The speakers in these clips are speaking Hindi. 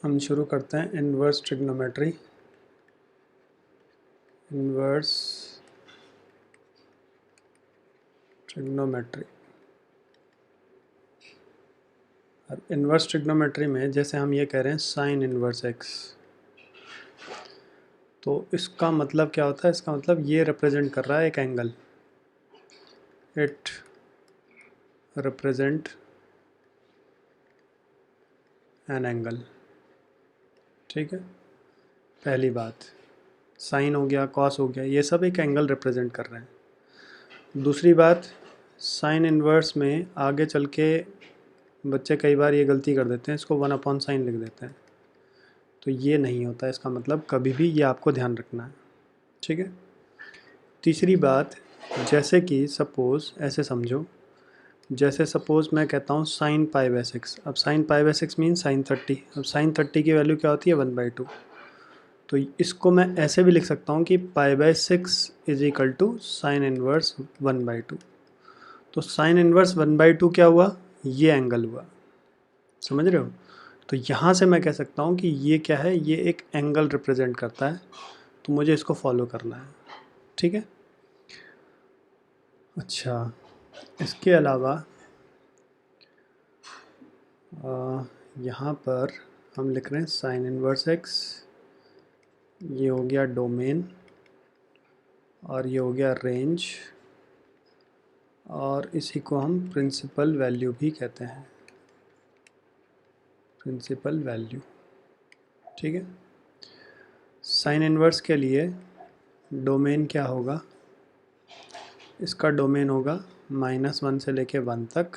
हम शुरू करते हैं इन्वर्स ट्रिग्नोमेट्री। इन्वर्स ट्रिग्नोमेट्री और इन्वर्स ट्रिग्नोमेट्री में जैसे हम ये कह रहे हैं साइन इन्वर्स एक्स, तो इसका मतलब क्या होता है? इसका मतलब ये रिप्रेजेंट कर रहा है एक angle, it represent an angle. ठीक है, पहली बात साइन हो गया, कॉस हो गया, ये सब एक एंगल रिप्रेजेंट कर रहे हैं। दूसरी बात, साइन इन्वर्स में आगे चल के बच्चे कई बार ये गलती कर देते हैं, इसको 1/sin लिख देते हैं, तो ये नहीं होता है। इसका मतलब कभी भी ये आपको ध्यान रखना है। ठीक है। तीसरी बात, जैसे कि सपोज़ ऐसे समझो, जैसे सपोज़ मैं कहता हूँ साइन π/6। अब साइन π/6 मीन साइन 30। अब साइन 30 की वैल्यू क्या होती है? 1/2। तो इसको मैं ऐसे भी लिख सकता हूँ कि π/6 is equal to sine inverse 1/2। तो साइन इन्वर्स 1/2 क्या हुआ? ये एंगल हुआ। समझ रहे हो? तो यहाँ से मैं कह सकता हूँ कि ये क्या है? ये एक एंगल रिप्रेजेंट करता है, तो मुझे इसको फॉलो करना है। ठीक है। अच्छा, इसके अलावा यहाँ पर हम लिख रहे हैं साइन इन्वर्स एक्स, ये हो गया डोमेन और ये हो गया रेंज, और इसी को हम प्रिंसिपल वैल्यू भी कहते हैं, प्रिंसिपल वैल्यू। ठीक है। साइन इन्वर्स के लिए डोमेन क्या होगा? इसका डोमेन होगा -1 से लेके 1 तक,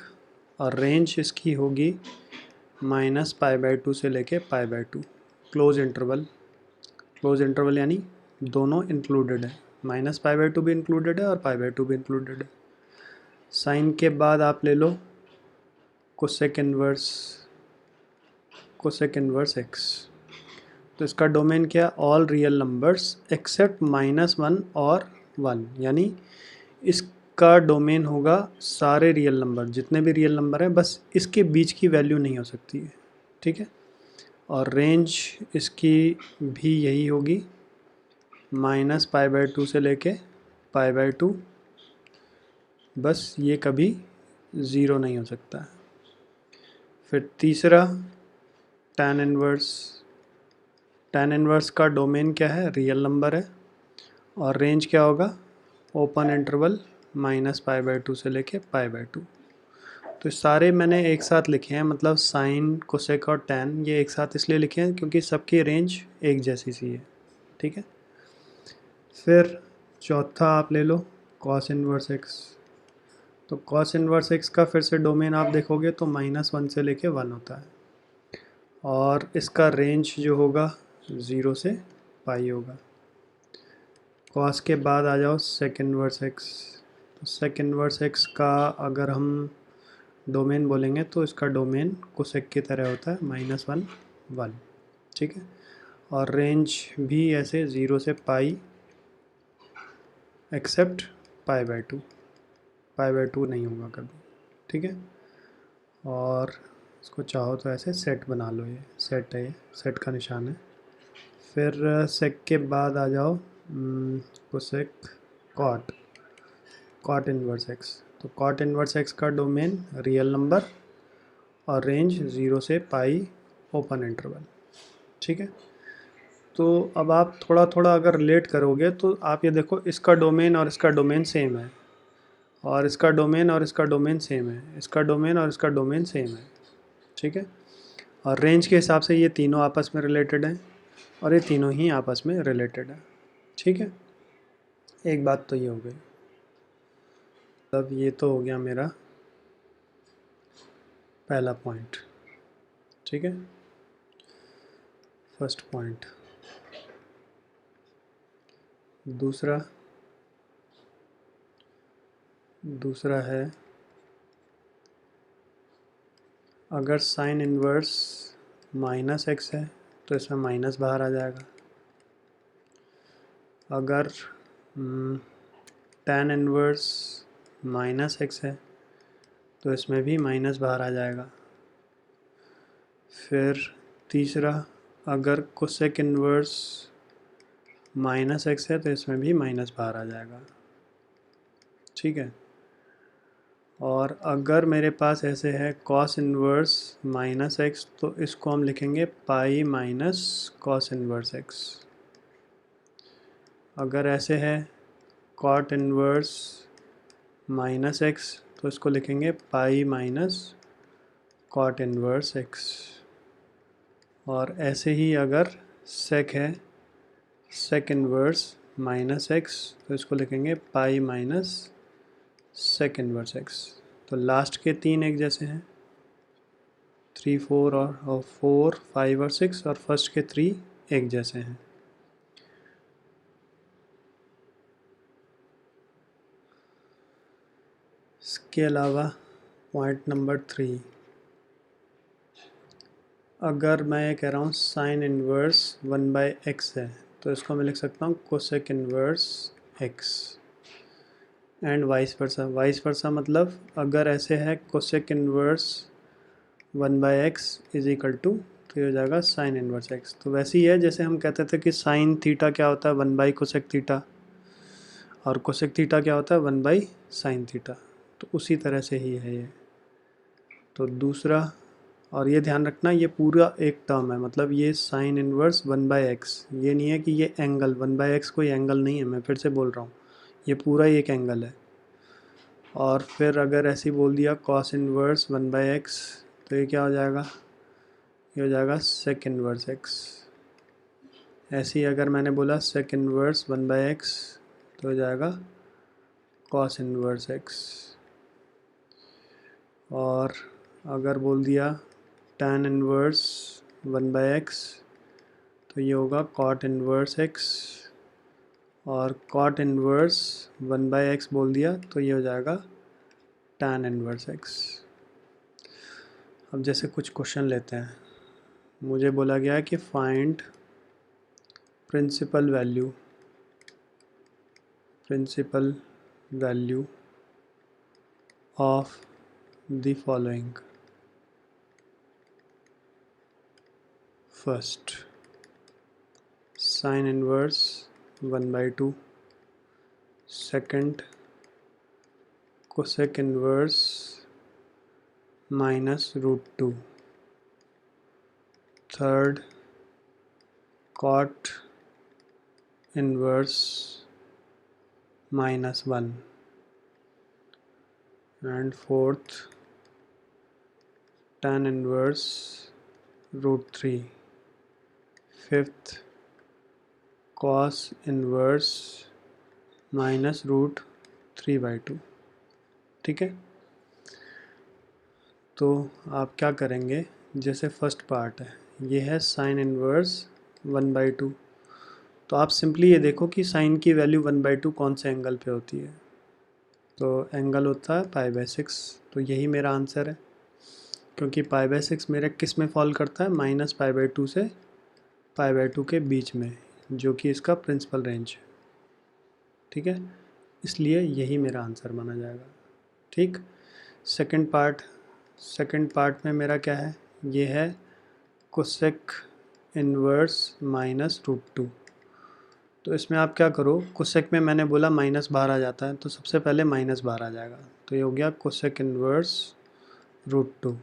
और रेंज इसकी होगी -π/2 से लेके π/2। क्लोज इंटरवल यानी दोनों इंक्लूडेड है, -π/2 भी इंक्लूडेड है और π/2 भी इंक्लूडेड है। साइन के बाद आप ले लो कोसेक इन्वर्स एक्स, तो इसका डोमेन क्या? ऑल रियल नंबर्स एक्सेप्ट -1 और 1, यानी इसका डोमेन होगा सारे रियल नंबर, जितने भी रियल नंबर हैं, बस इसके बीच की वैल्यू नहीं हो सकती है। ठीक है। और रेंज इसकी भी यही होगी, -π/2 से लेके π/2, बस ये कभी ज़ीरो नहीं हो सकता। फिर तीसरा tan इन्वर्स का डोमेन क्या है? रियल नंबर है, और रेंज क्या होगा? ओपन इंटरवल -π/2 से लेके π/2। तो सारे मैंने एक साथ लिखे हैं, मतलब साइन, कोसेक और टैन ये एक साथ इसलिए लिखे हैं क्योंकि सबकी रेंज एक जैसी सी है। ठीक है। फिर चौथा आप ले लो कॉस इन्वर्स एक्स, तो कॉस इन्वर्स एक्स का फिर से डोमेन आप देखोगे तो -1 से लेके 1 होता है, और इसका रेंज जो होगा 0 से पाई होगा। कॉस के बाद आ जाओ सेक इन्वर्स एक्स, तो सेक इन्वर्स एक्स का अगर हम डोमेन बोलेंगे तो इसका डोमेन कोसेक की तरह होता है, -1 1। ठीक है। और रेंज भी ऐसे 0 से पाई एक्सेप्ट π/2, π/2 नहीं होगा कभी। ठीक है। और इसको चाहो तो ऐसे सेट बना लो, ये सेट है, ये सेट का निशान है। फिर सेक के बाद आ जाओ कोसेक कॉट इन्वर्स एक्स, तो कॉट इन्वर्स एक्स का डोमेन रियल नंबर और रेंज 0 से पाई ओपन इंटरवल। ठीक है। तो अब आप थोड़ा थोड़ा अगर रिलेट करोगे तो आप ये देखो, इसका डोमेन और इसका डोमेन सेम है, और इसका डोमेन और इसका डोमेन सेम है, इसका डोमेन और इसका डोमेन सेम है। ठीक है। और रेंज के हिसाब से ये तीनों आपस में रिलेटेड हैं, और ये तीनों ही आपस में रिलेटेड है। ठीक है। एक बात तो ये हो गई, तब ये तो हो गया मेरा पहला पॉइंट। ठीक है, फर्स्ट पॉइंट। दूसरा है, अगर साइन इन्वर्स -x है तो इसमें माइनस बाहर आ जाएगा। अगर tan इन्वर्स -x है तो इसमें भी माइनस बाहर आ जाएगा। फिर तीसरा, अगर कोसेक इन्वर्स माइनस एक्स है तो इसमें भी माइनस बाहर आ जाएगा, ठीक है। और अगर मेरे पास ऐसे है कॉस इन्वर्स माइनस एक्स, तो इसको हम लिखेंगे pi minus cos inverse x. अगर ऐसे है कॉट इन्वर्स माइनस एक्स, तो इसको लिखेंगे pi minus cot inverse x. और ऐसे ही अगर सेक है सेक इन्वर्स माइनस एक्स, तो इसको लिखेंगे pi minus sec inverse x. तो लास्ट के तीन एक जैसे हैं, 3, 4 और 4, 5 और 6, और फर्स्ट के 3 एक जैसे हैं। इसके अलावा पॉइंट नंबर 3, अगर मैं ये कह रहा हूँ साइन इन्वर्स 1/x है, तो इसको मैं लिख सकता हूँ cosec inverse x। And vice versa मतलब अगर ऐसे है cosec inverse 1/x is equal to, तो ये हो जाएगा साइन इन्वर्स x। तो वैसे ही है जैसे हम कहते थे कि साइन थीटा क्या होता है 1/कोसेक थीटा, और कोसेक थीटा क्या होता है 1/साइन थीटा। तो उसी तरह से ही है ये। तो दूसरा, और ये ध्यान रखना ये पूरा एक टर्म है, मतलब ये साइन इन्वर्स 1/x, ये नहीं है कि ये एंगल 1/x कोई एंगल नहीं है, मैं फिर से बोल रहा हूँ, ये पूरा ही एक एंगल है। और फिर अगर ऐसे ही बोल दिया कॉस इन्वर्स 1/x, तो ये क्या हो जाएगा, ये हो जाएगा सेक इन्वर्स x। ऐसे ही अगर मैंने बोला सेक इन्वर्स 1/x, तो हो जाएगा कॉस इन्वर्स x। और अगर बोल दिया tan इन्वर्स 1/x, तो ये होगा कॉट इन्वर्स x। और कॉट इन्वर्स 1/x बोल दिया तो ये हो जाएगा tan इन्वर्स x। अब जैसे कुछ क्वेश्चन लेते हैं, मुझे बोला गया है कि find principal value of the following. First sine inverse 1/2, second cosec inverse -√2, third cot inverse -1, and fourth tan inverse √3, fifth cos inverse -√3/2। ठीक है, तो आप क्या करेंगे, जैसे फर्स्ट पार्ट है ये है साइन इन्वर्स 1/2, तो आप सिंपली ये देखो कि साइन की वैल्यू 1/2 कौन से एंगल पे होती है, तो एंगल होता है π/6। तो यही मेरा आंसर है, क्योंकि π/6 मेरे किस में फॉल करता है, -π/2 से π/2 के बीच में, जो कि इसका प्रिंसिपल रेंज है। ठीक है, इसलिए यही मेरा आंसर माना जाएगा। ठीक, सेकंड पार्ट में मेरा क्या है, ये है कोसेक इन्वर्स -√2। तो इसमें आप क्या करो, कोसेक में मैंने बोला माइनस बाहर आ जाता है, तो सबसे पहले माइनस बाहर आ जाएगा, तो ये हो गया कोसेक इन्वर्स √2।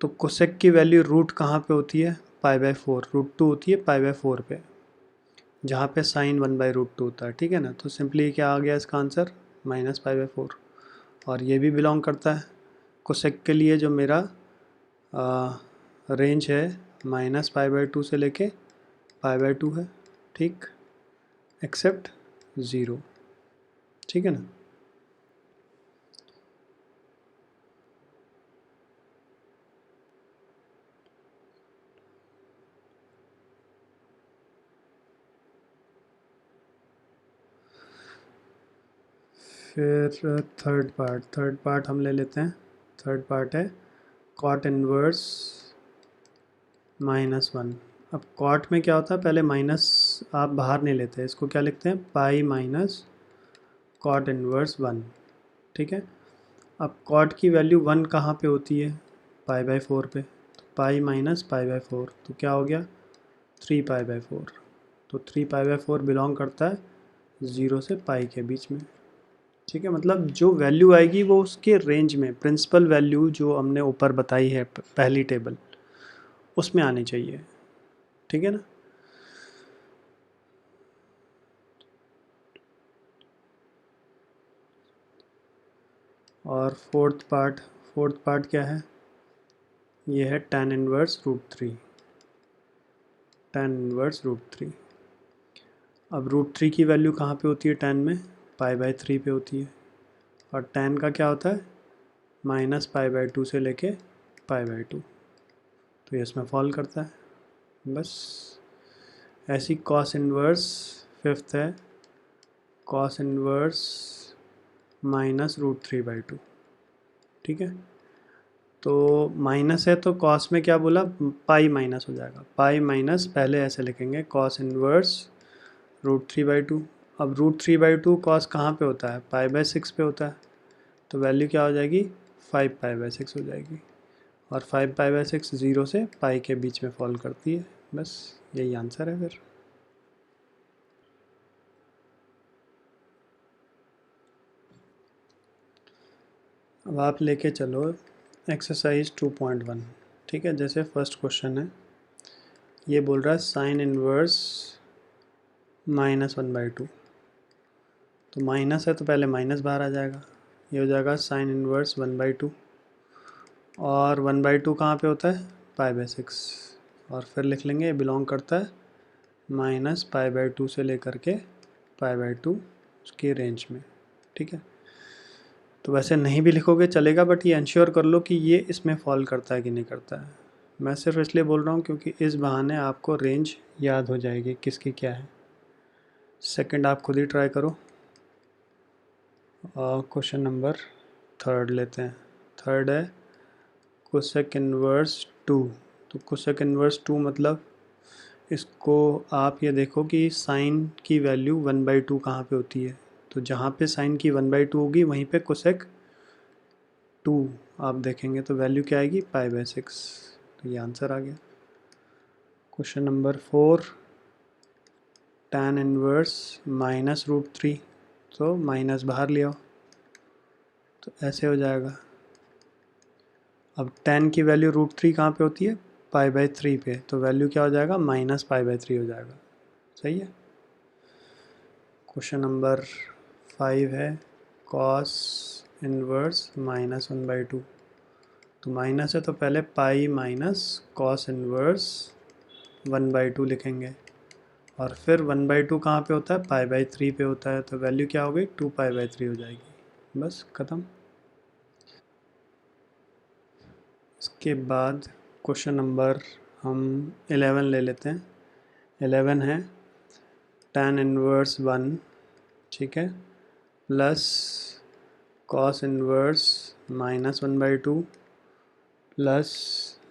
तो कोसेक की वैल्यू रूट कहाँ पे होती है, π/4, √2 होती है π/4 पे, जहाँ पे साइन 1/√2 होता है। ठीक है ना, तो सिंपली क्या आ गया इसका आंसर, -π/4। और ये भी बिलोंग करता है कोसेक के लिए, जो मेरा रेंज है -π/2 से लेके π/2 है। ठीक, एक्सेप्ट 0। ठीक है ना। फिर थर्ड पार्ट हम ले लेते हैं। थर्ड पार्ट है कॉट इन्वर्स -1। अब कॉट में क्या होता है, पहले माइनस आप बाहर नहीं लेते, इसको क्या लिखते हैं, पाई माइनस कॉट इन्वर्स 1। ठीक है, अब कॉट की वैल्यू 1 कहाँ पे होती है, π/4 पे, तो पाई माइनस π/4, तो क्या हो गया 3π/4। तो 3π/4 बिलोंग करता है 0 से पाई के बीच में। ठीक है, मतलब जो वैल्यू आएगी वो उसके रेंज में, प्रिंसिपल वैल्यू जो हमने ऊपर बताई है पहली टेबल, उसमें आनी चाहिए। ठीक है ना। और फोर्थ पार्ट क्या है, ये है tan−1√3। tan−1√3। अब √3 की वैल्यू कहाँ पे होती है tan में, π/3 पे होती है। और tan का क्या होता है, -π/2 से लेके π/2। तो ये इसमें फॉल करता है बस। ऐसी cos इनवर्स फिफ्थ है, cos इनवर्स -√3/2। ठीक है, तो माइनस है तो कॉस में क्या बोला, पाई माइनस हो जाएगा, पाई माइनस, पहले ऐसे लिखेंगे कॉस इनवर्स √3/2। अब √3/2 कॉस कहाँ पे होता है, π/6 पे होता है। तो वैल्यू क्या हो जाएगी, 5π/6 हो जाएगी। और 5π/6 0 से पाई के बीच में फॉल करती है। बस यही आंसर है फिर। अब आप लेके चलो एक्सरसाइज 2.1। ठीक है, जैसे फर्स्ट क्वेश्चन है, ये बोल रहा है साइन इनवर्स -1/2। तो माइनस है तो पहले माइनस बाहर आ जाएगा, ये हो जाएगा साइन इनवर्स 1/2। और 1/2 कहाँ पे होता है, π/6। और फिर लिख लेंगे ये बिलोंग करता है -π/2 से लेकर के π/2 उसकी रेंज में। ठीक है, तो वैसे नहीं भी लिखोगे चलेगा, बट ये इंश्योर कर लो कि ये इसमें फॉल करता है कि नहीं करता है। मैं सिर्फ इसलिए बोल रहा हूँ क्योंकि इस बहाने आपको रेंज याद हो जाएगी किसकी क्या है। सेकंड आप खुद ही ट्राई करो। और क्वेश्चन नंबर थर्ड लेते हैं। थर्ड है कोसेक इनवर्स 2। तो कोसेक इनवर्स 2 मतलब इसको आप ये देखो कि साइन की वैल्यू 1/2 कहाँ पे होती है। तो जहाँ पे साइन की 1/2 होगी वहीं पे कोसेक 2 आप देखेंगे तो वैल्यू क्या आएगी, π/6। तो ये आंसर आ गया। Question number 4, tan inverse -√3। तो माइनस बाहर ले आओ तो ऐसे हो जाएगा। अब tan की वैल्यू √3 कहाँ पे होती है, π/3 पे। तो वैल्यू क्या हो जाएगा, -π/3 हो जाएगा। सही है। क्वेश्चन नंबर 5 है cos इनवर्स -1/2। तो माइनस है तो पहले पाई माइनस कॉस इनवर्स 1/2 लिखेंगे। और फिर 1/2 कहाँ पे होता है, π/3 पे होता है। तो वैल्यू क्या हो गई, 2π/3 हो जाएगी। बस ख़त्म। इसके बाद क्वेश्चन नंबर हम 11 ले लेते हैं। 11 है tan इनवर्स 1, ठीक है, plus cos inverse -1/2 plus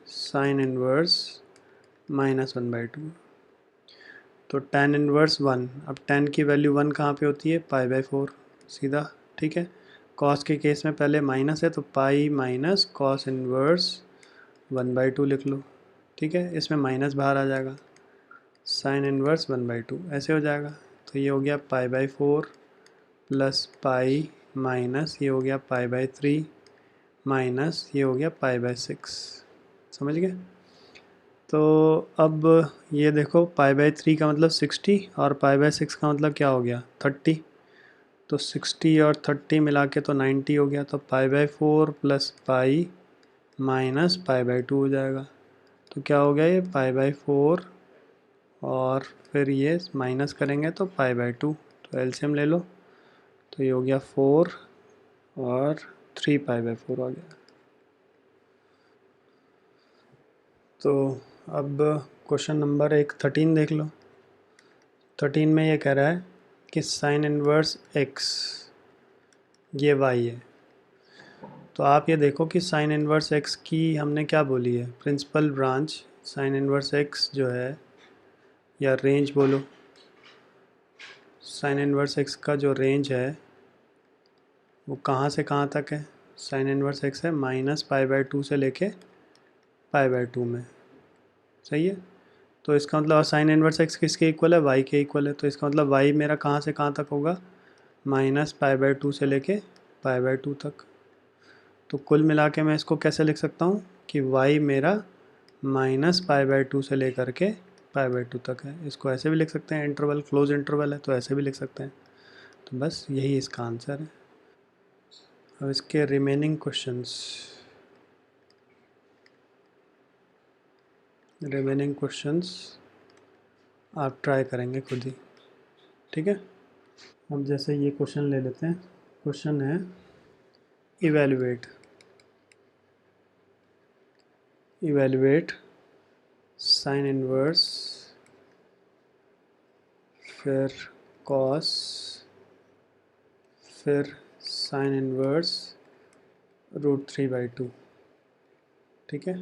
sine inverse -1/2। तो tan इनवर्स 1, अब tan की वैल्यू 1 कहाँ पे होती है, π/4 सीधा। ठीक है, cos के केस में पहले माइनस है तो पाई माइनस कॉस इनवर्स 1/2 लिख लो। ठीक है, इसमें माइनस बाहर आ जाएगा, साइन इनवर्स 1/2 ऐसे हो जाएगा। तो ये हो गया π/4 प्लस पाई माइनस ये हो गया π/3 माइनस ये हो गया π/6। समझ गए। तो अब ये देखो π/3 का मतलब 60 और π/6 का मतलब क्या हो गया, 30। तो 60 और 30 मिला के तो 90 हो गया। तो π/4 प्लस पाई माइनस π/2 हो जाएगा। तो क्या हो गया, ये π/4 और फिर ये माइनस करेंगे तो π/2। तो एलसीएम ले लो तो ये हो गया 4 और 3π/4 आ गया। तो अब क्वेश्चन नंबर 13 देख लो। 13 में ये कह रहा है कि साइन इनवर्स x, ये y है। तो आप ये देखो कि साइन इनवर्स x की हमने क्या बोली है, principal branch sine inverse x जो है, या रेंज बोलो, साइन इनवर्स x का जो रेंज है वो कहाँ से कहाँ तक है। साइन इनवर्स x है -π/2 से लेके π/2 में। सही है। तो इसका मतलब साइन इनवर्स एक्स किसके इक्वल है, वाई के इक्वल है। तो इसका मतलब वाई मेरा कहाँ से कहाँ तक होगा, -π/2 से लेके π/2 तक। तो कुल मिला के मैं इसको कैसे लिख सकता हूँ कि y मेरा -π/2 से लेकर के π/2 तक है। इसको ऐसे भी लिख सकते हैं, इंटरवल क्लोज इंटरवल है तो ऐसे भी लिख सकते हैं। तो बस यही इसका आंसर है। अब इसके रिमेनिंग क्वेश्चंस आप ट्राई करेंगे खुद ही, ठीक है। अब जैसे ये क्वेश्चन ले लेते हैं। क्वेश्चन है इवेलुएट साइन इनवर्स फिर कॉस फिर साइन इनवर्स √3/2, ठीक है।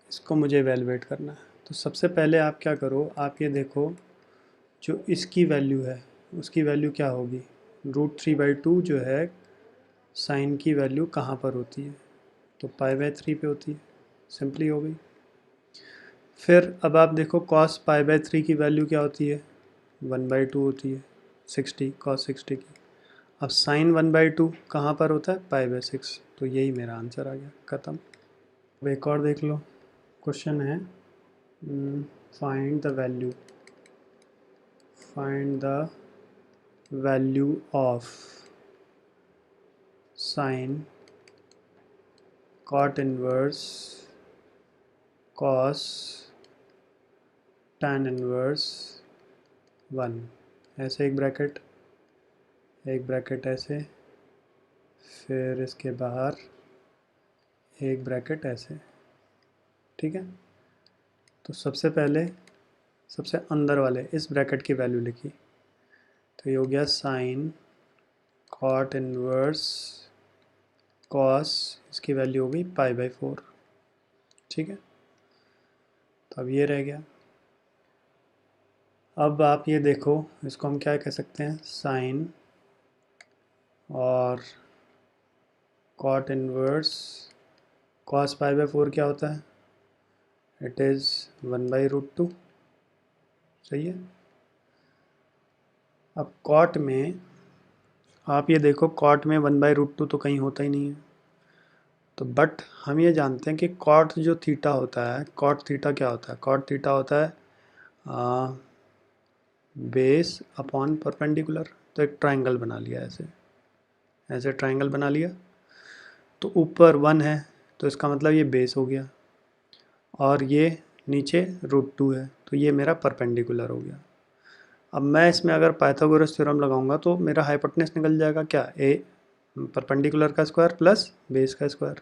इसको मुझे इवेलुएट करना है। तो सबसे पहले आप क्या करो, आप ये देखो जो इसकी वैल्यू है उसकी वैल्यू क्या होगी। √3/2 जो है साइन की वैल्यू कहाँ पर होती है, तो π/3 पे होती है, सिंपली हो गई। फिर अब आप देखो cos π/3 की वैल्यू क्या होती है, 1/2 होती है, 60 cos 60 की। अब साइन 1/2 कहाँ पर होता है, π/6। तो यही मेरा आंसर आ गया, ख़त्म। अब एक और देख लो। क्वेश्चन है find the value of sine cot inverse cos tan inverse 1। ऐसे एक ब्रैकेट ऐसे, फिर इसके बाहर एक ब्रैकेट ऐसे, ठीक है। तो सबसे पहले सबसे अंदर वाले इस ब्रैकेट की वैल्यू लिखी। तो ये हो गया साइन cot इनवर्स cos, इसकी वैल्यू हो गई π/4, ठीक है। तो अब ये रह गया। अब आप ये देखो, इसको हम क्या कह सकते हैं, साइन और cot इनवर्स cos π/4 क्या होता है, इट इज़ 1/√2, सही है। अब cot में आप ये देखो, cot में 1/√2 तो कहीं होता ही नहीं है। तो बट हम ये जानते हैं कि cot जो थीटा होता है, cot थीटा क्या होता है, cot थीटा होता है बेस अपॉन परपेंडिकुलर। तो एक ट्राइंगल बना लिया, ऐसे ट्राइंगल बना लिया। तो ऊपर 1 है तो इसका मतलब ये बेस हो गया, और ये नीचे √2 है तो ये मेरा परपेंडिकुलर हो गया। अब मैं इसमें अगर पाइथागोरस थ्योरम लगाऊंगा तो मेरा हाइपोटेनस निकल जाएगा क्या, ए परपेंडिकुलर का स्क्वायर प्लस बेस का स्क्वायर,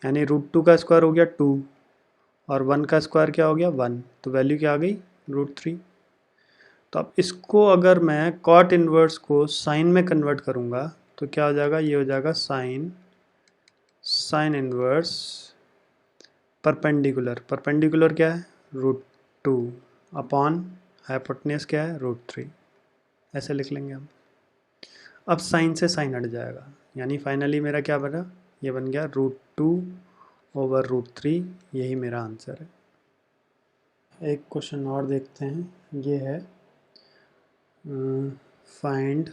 यानी √2 का स्क्वायर हो गया 2 और 1 का स्क्वायर क्या हो गया 1। तो वैल्यू क्या आ गई, √3। तो अब इसको अगर मैं कॉट इनवर्स को साइन में कन्वर्ट करूँगा तो क्या हो जाएगा, ये हो जाएगा साइन इनवर्स परपेंडिकुलर क्या है, √2 अपॉन हाइपोटेनस क्या है, √3। ऐसे लिख लेंगे हम। अब साइन से साइन हट जाएगा, यानी फाइनली मेरा क्या बना, ये बन गया √2/√3। यही मेरा आंसर है। एक क्वेश्चन और देखते हैं, ये है find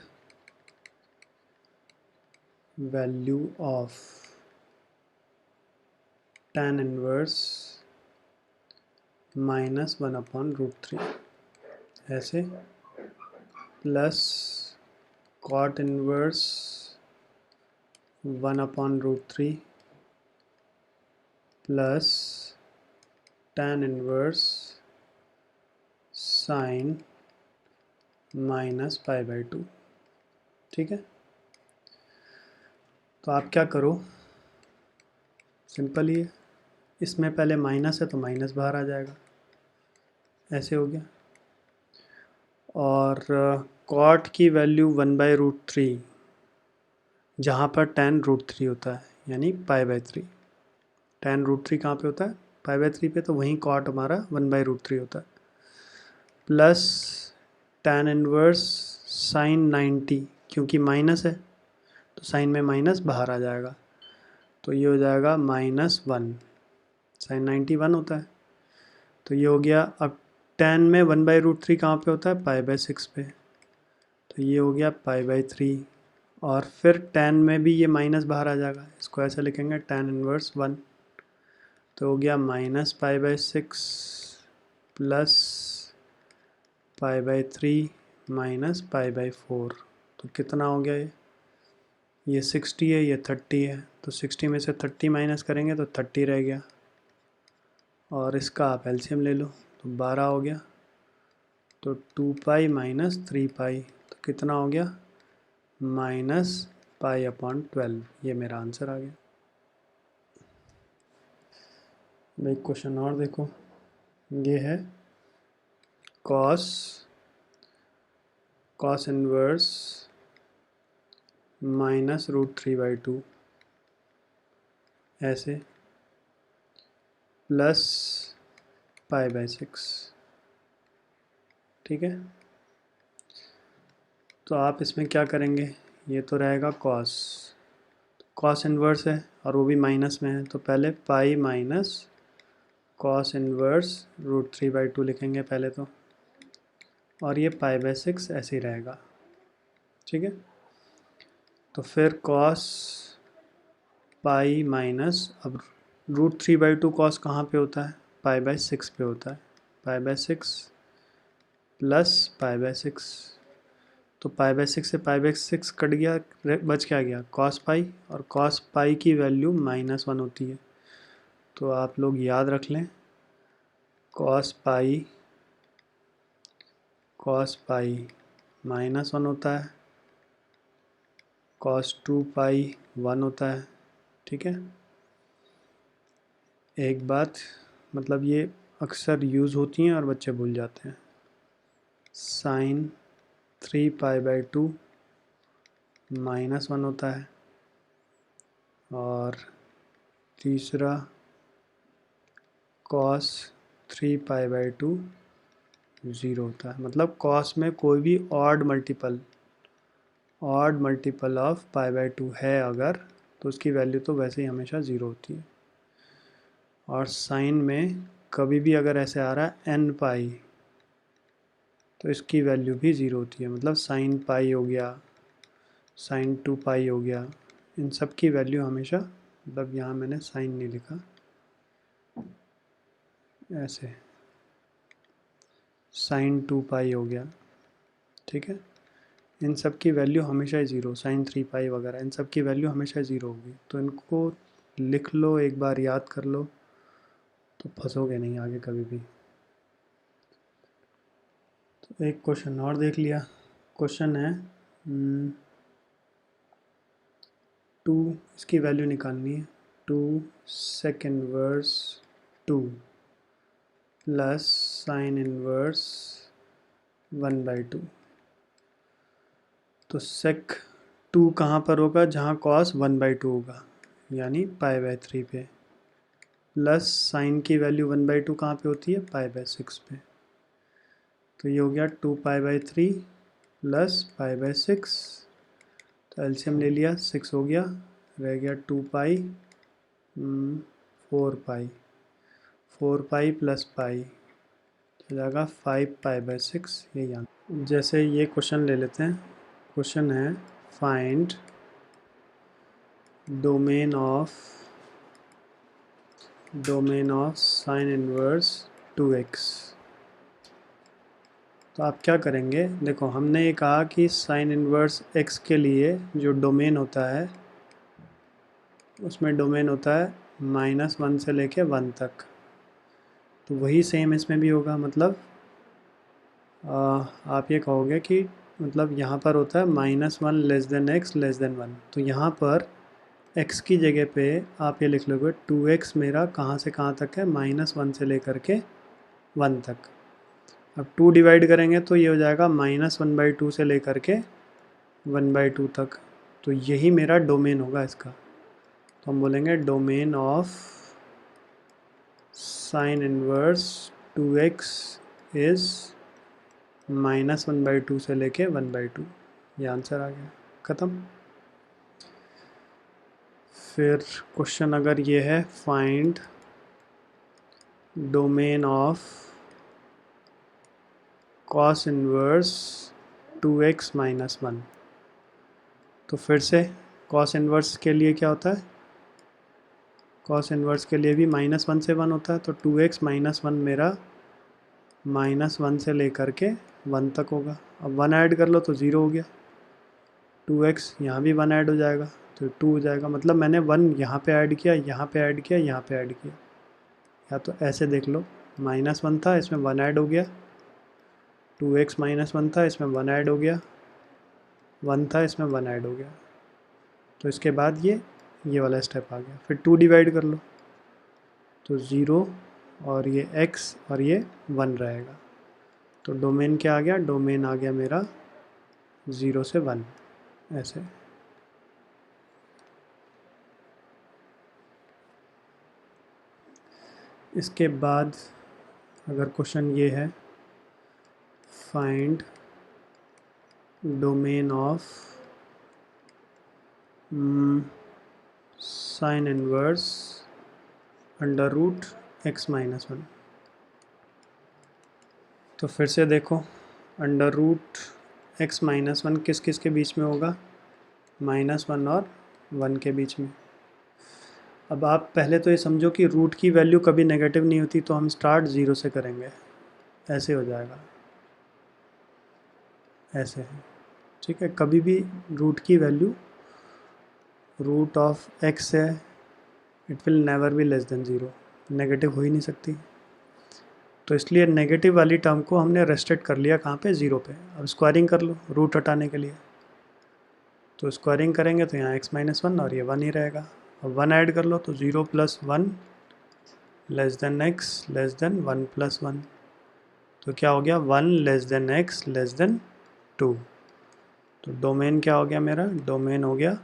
value of tan inverse -1/√3 ऐसे, plus cot inverse 1/√3 plus tan inverse sine -π/2, ठीक है। तो आप क्या करो, सिंपल ही है, इसमें पहले माइनस है तो माइनस बाहर आ जाएगा, ऐसे हो गया। और cot की वैल्यू 1/√3 जहाँ पर tan √3 होता है, यानी π/3। tan √3 कहाँ पे होता है, π/3 पे, तो वहीं cot हमारा 1/√3 होता है, प्लस tan इनवर्स साइन 90, क्योंकि माइनस है तो साइन में माइनस बाहर आ जाएगा, तो ये हो जाएगा -1। साइन 90 1 होता है, तो ये हो गया। अब tan में 1/√3 कहाँ पे होता है, π/6 पे, तो ये हो गया π/3। और फिर tan में भी ये माइनस बाहर आ जाएगा, इसको ऐसे लिखेंगे tan इनवर्स 1, तो हो गया -π/6 प्लस π/3 माइनस π/4। तो कितना हो गया ये 60 है, ये 30 है, तो 60 में से 30 माइनस करेंगे तो 30 रह गया, और इसका आप एलसीएम ले लो तो 12 हो गया। तो 2π माइनस 3π, तो कितना हो गया, -π/12। ये मेरा आंसर आ गया। एक क्वेश्चन और देखो, ये है cos इनवर्स -√3/2 ऐसे प्लस π/6, ठीक है। तो आप इसमें क्या करेंगे, ये तो रहेगा कॉस इनवर्स है और वो भी माइनस में है, तो पहले पाई माइनस कॉस इनवर्स √3/2 लिखेंगे पहले तो, और ये π/6 ऐसे ही रहेगा, ठीक है। तो फिर कॉस पाई माइनस, अब √3/2 कॉस कहाँ पे होता है, π/6 पे होता है, π/6 प्लस π/6, तो π/6 से π/6 कट गया, बच क्या गया कॉस पाई, और कॉस पाई की वैल्यू -1 होती है, तो आप लोग याद रख लें कॉस पाई -1 होता है, cos 2π 1 होता है, ठीक है। एक बात मतलब ये अक्सर यूज़ होती हैं और बच्चे भूल जाते हैं, sin 3π/2 -1 होता है, और तीसरा cos 3π/2 0 होता है। मतलब cos में कोई भी ऑड मल्टीपल ऑफ π/2 है अगर, तो उसकी वैल्यू तो वैसे ही हमेशा 0 होती है। और साइन में कभी भी अगर ऐसे आ रहा है n π, तो इसकी वैल्यू भी 0 होती है। मतलब sin π हो गया, sin 2π हो गया, इन सब की वैल्यू हमेशा, मतलब यहाँ मैंने साइन नहीं लिखा, ऐसे sin 2π हो गया, ठीक है। इन सब की वैल्यू हमेशा 0, sin 3π वगैरह, इन सब की वैल्यू हमेशा 0 होगी। तो इनको लिख लो, एक बार याद कर लो, तो फंसोगे नहीं आगे कभी भी। तो एक क्वेश्चन और देख लिया। क्वेश्चन है 2, इसकी वैल्यू निकालनी है, 2 sec inverse 2 plus sine inverse 1/2। तो sec 2 कहाँ पर होगा, जहाँ cos 1/2 होगा, यानी π/3 पे, प्लस साइन की वैल्यू 1/2 कहाँ पे होती है, π/6 पे। तो ये हो गया 2π/3 प्लस π/6, तो एलसीएम ले लिया, 6 हो गया, रह गया 2π 4π प्लस पाई हो जाएगा 5π/6, यही आंसर। जैसे ये क्वेश्चन ले लेते हैं, क्वेश्चन है find domain of sine inverse 2x। तो आप क्या करेंगे, देखो हमने ये कहा कि साइन इनवर्स x के लिए जो डोमेन होता है, उसमें डोमेन होता है -1 से लेके 1 तक। तो वही सेम इसमें भी होगा। मतलब आप ये कहोगे कि मतलब यहाँ पर होता है -1 x <1। तो यहाँ पर x की जगह पे आप ये लिख लोगे 2x मेरा कहाँ से कहाँ तक है, -1 से लेकर के 1 तक। अब 2 डिवाइड करेंगे तो ये हो जाएगा -1/2 से लेकर के 1/2 तक। तो यही मेरा डोमेन होगा इसका। तो हम बोलेंगे domain of sine inverse 2x is -1/2 से लेके 1/2। ये आंसर आ गया, ख़त्म। फिर क्वेश्चन अगर ये है find domain of cos inverse 2x minus 1। तो फिर से कॉस इनवर्स के लिए क्या होता है, कॉस इनवर्स के लिए भी -1 से 1 होता है। तो 2x माइनस 1 मेरा -1 से लेकर के 1 तक होगा। अब 1 ऐड कर लो तो 0 हो गया। 2x यहाँ भी 1 ऐड हो जाएगा तो 2 हो जाएगा। मतलब मैंने 1 यहाँ पे ऐड किया, यहाँ पे ऐड किया, यहाँ पे ऐड किया। या तो ऐसे देख लो, -1 था, इसमें 1 ऐड हो गया। 2x -1 था, इसमें 1 ऐड हो गया। 1 था, इसमें 1 ऐड हो गया। तो इसके बाद ये वाला स्टेप आ गया। फिर 2 डिवाइड कर लो तो 0 और ये x और ये 1 रहेगा। तो डोमेन क्या आ गया, डोमेन आ गया मेरा 0 से 1 ऐसे। इसके बाद अगर क्वेश्चन ये है, find domain of sine inverse under root x minus 1। तो फिर से देखो, अंडर रूट x माइनस 1 किस किस के बीच में होगा, -1 और 1 के बीच में। अब आप पहले तो ये समझो कि रूट की वैल्यू कभी नेगेटिव नहीं होती, तो हम स्टार्ट 0 से करेंगे। ऐसे हो जाएगा, ऐसे है, ठीक है। कभी भी रूट की वैल्यू रूट ऑफ x है, it will never be less than 0, negative हो ही नहीं सकती। तो इसलिए नेगेटिव वाली टर्म को हमने रेस्ट्रिक्ट कर लिया कहाँ पे, 0 पे। अब स्क्वायरिंग कर लो रूट हटाने के लिए। तो स्क्वायरिंग करेंगे तो यहाँ x माइनस 1 और ये 1 ही रहेगा। अब 1 ऐड कर लो तो 0 + 1 less than x less than 1 + 1। तो क्या हो गया, 1 less than x less than 2। तो डोमेन क्या हो गया मेरा, डोमेन हो गया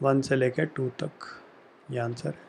1 से लेकर 2 तक। ये आंसर है।